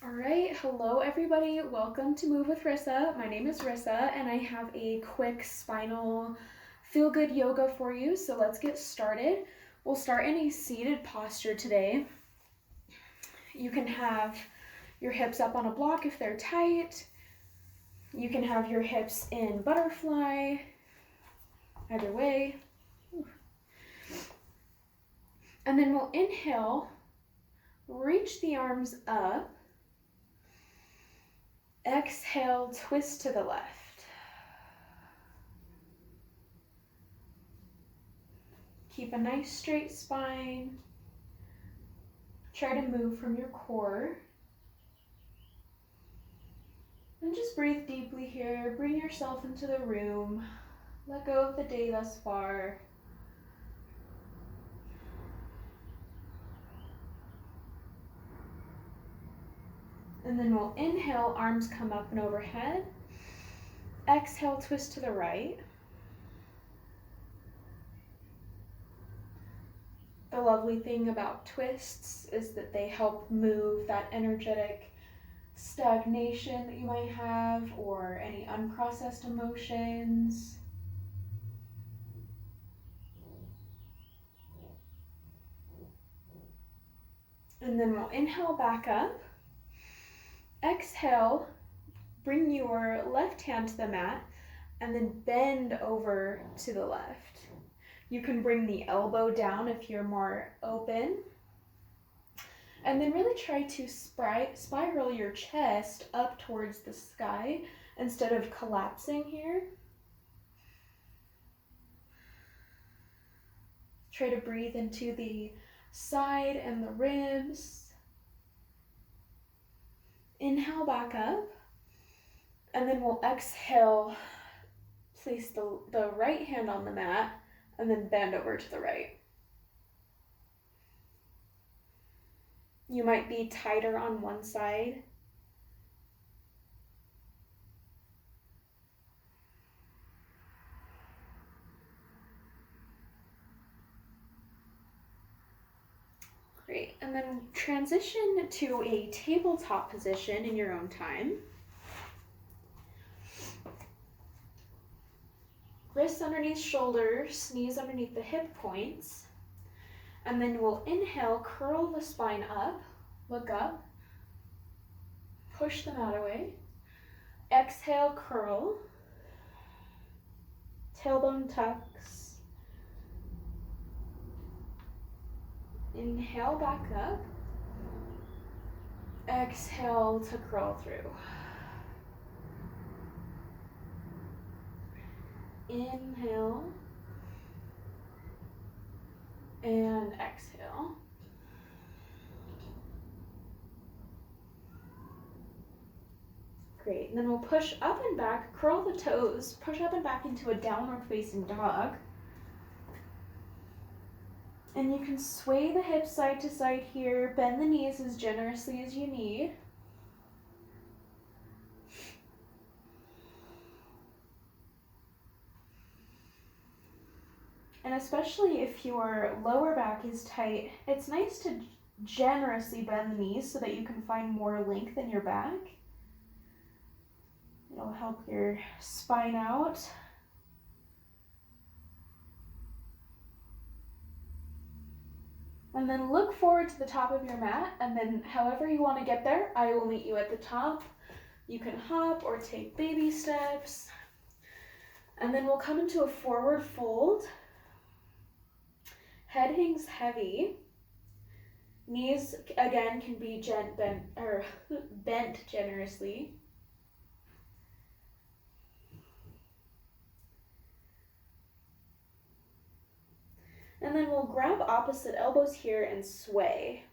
All right, hello everybody. Welcome to Move with Rissa. My name is Rissa and I have a quick spinal feel-good yoga for you. So let's get started. We'll start in a seated posture today. You can have your hips up on a block if they're tight. You can have your hips in butterfly, either way. And then we'll inhale, reach the arms up. Exhale, twist to the left. Keep a nice straight spine. Try to move from your core. And just breathe deeply here. Bring yourself into the room. Let go of the day thus far. And then we'll inhale, arms come up and overhead. Exhale, twist to the right. The lovely thing about twists is that they help move that energetic stagnation that you might have or any unprocessed emotions. And then we'll inhale back up. Exhale, bring your left hand to the mat and then bend over to the left. You can bring the elbow down if you're more open. And then really try to spiral your chest up towards the sky instead of collapsing here. Try to breathe into the side and the ribs. Inhale back up, and then we'll exhale, place the right hand on the mat, and then bend over to the right. You might be tighter on one side. Great, and then transition to a tabletop position in your own time. Wrists underneath shoulders, knees underneath the hip points. And then we'll inhale, curl the spine up, look up, push the mat away. Exhale, curl, tailbone tucks. Inhale back up. Exhale to curl through. Inhale and exhale. Great, and then we'll push up and back, curl the toes, push up and back into a downward facing dog. And you can sway the hips side to side here, bend the knees as generously as you need. And especially if your lower back is tight, it's nice to generously bend the knees so that you can find more length in your back. It'll help your spine out. And then look forward to the top of your mat, and then however you want to get there, I will meet you at the top. You can hop or take baby steps. And then we'll come into a forward fold. Head hangs heavy. Knees, again, can be bent generously. And then we'll grab opposite elbows here and sway.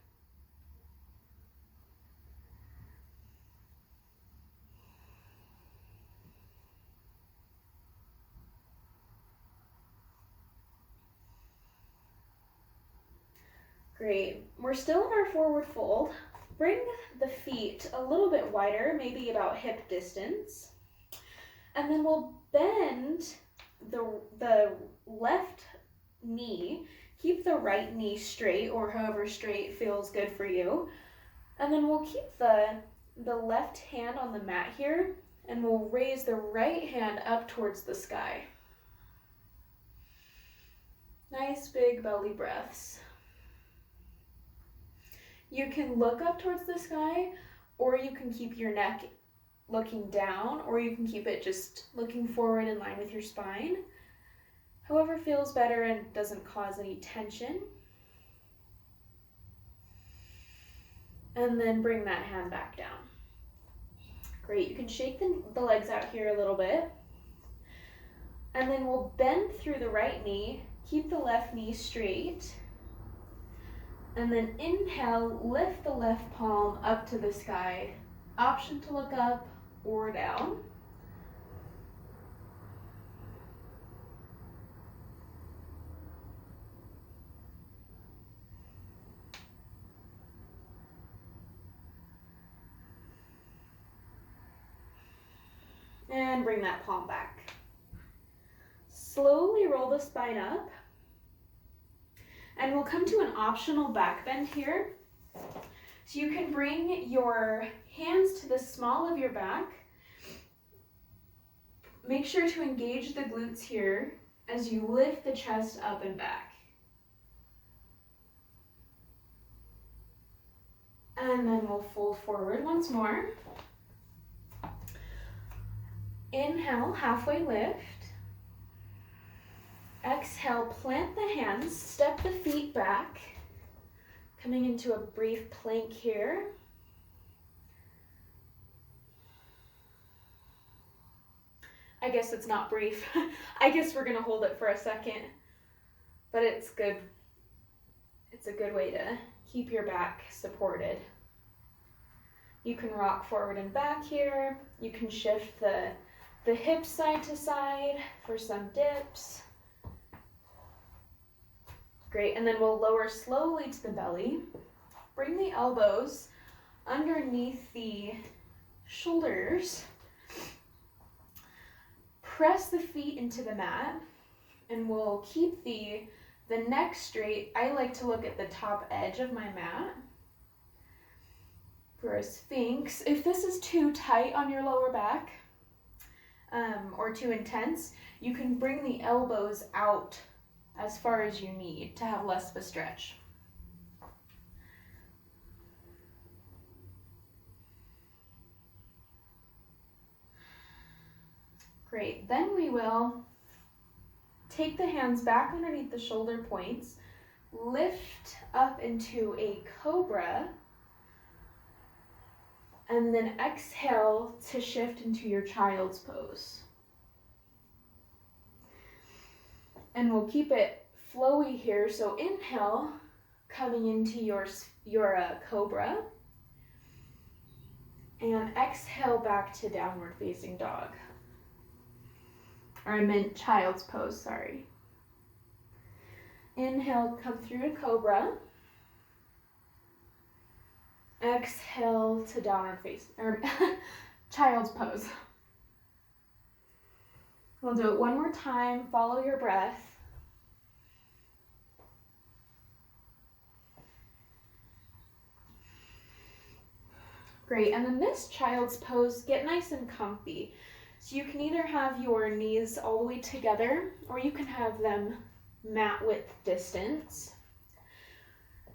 Great. We're still in our forward fold. Bring the feet a little bit wider, maybe about hip distance. And then we'll bend the left knee. Keep the right knee straight, or however straight feels good for you. And then we'll keep the the left hand on the mat here, and we'll raise the right hand up towards the sky. Nice big belly breaths. You can look up towards the sky, or you can keep your neck looking down, or you can keep it just looking forward in line with your spine. However feels better and doesn't cause any tension. And then bring that hand back down. Great, you can shake the legs out here a little bit. And then we'll bend through the right knee, keep the left knee straight. And then inhale, lift the left palm up to the sky. Option to look up or down. And bring that palm back. Slowly roll the spine up. And we'll come to an optional back bend here. So you can bring your hands to the small of your back. Make sure to engage the glutes here as you lift the chest up and back. And then we'll fold forward once more. Inhale, halfway lift. Exhale, plant the hands, step the feet back. Coming into a brief plank here. I guess it's not brief. I guess we're gonna hold it for a second, but it's good. It's a good way to keep your back supported. You can rock forward and back here. You can shift the hips side to side for some dips. Great, and then we'll lower slowly to the belly. Bring the elbows underneath the shoulders. Press the feet into the mat, and we'll keep the neck straight. I like to look at the top edge of my mat for a Sphinx. If this is too tight on your lower back or too intense, you can bring the elbows out as far as you need to have less of a stretch. Great, then we will take the hands back underneath the shoulder points, lift up into a cobra, and then exhale to shift into your child's pose. And we'll keep it flowy here. So inhale, coming into your cobra. And exhale back to downward facing dog. Or I meant child's pose, sorry. Inhale, come through to cobra. Exhale to downward facing, or child's pose. We'll do it one more time. Follow your breath. Great, and then this child's pose, get nice and comfy. So you can either have your knees all the way together, or you can have them mat width distance.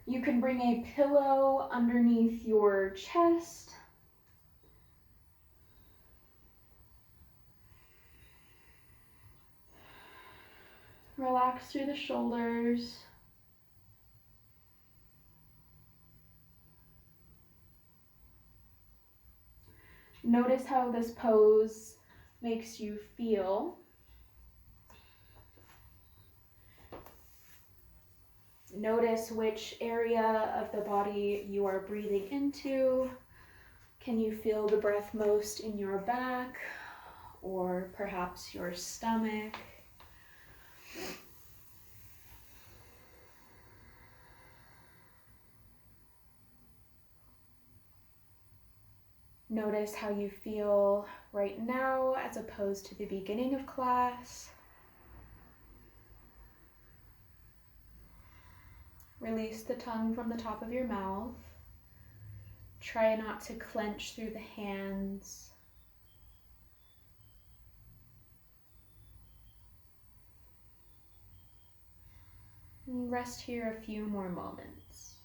You can bring a pillow underneath your chest. Relax through the shoulders. Notice how this pose makes you feel. Notice which area of the body you are breathing into. Can you feel the breath most in your back or perhaps your stomach? Notice how you feel right now as opposed to the beginning of class. Release the tongue from the top of your mouth. Try not to clench through the hands. And rest here a few more moments.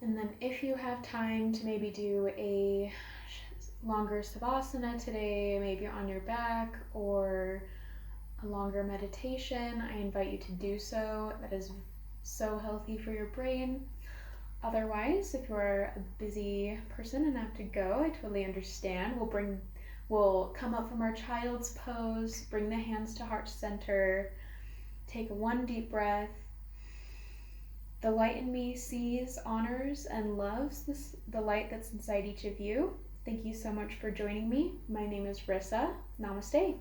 And then if you have time to maybe do a longer savasana today, maybe on your back, or a longer meditation, I invite you to do so. That is so healthy for your brain. Otherwise, if you're a busy person and have to go, I totally understand. We'll come up from our child's pose, bring the hands to heart center, take one deep breath. The light in me sees, honors, and loves the light that's inside each of you. Thank you so much for joining me. My name is Rissa. Namaste.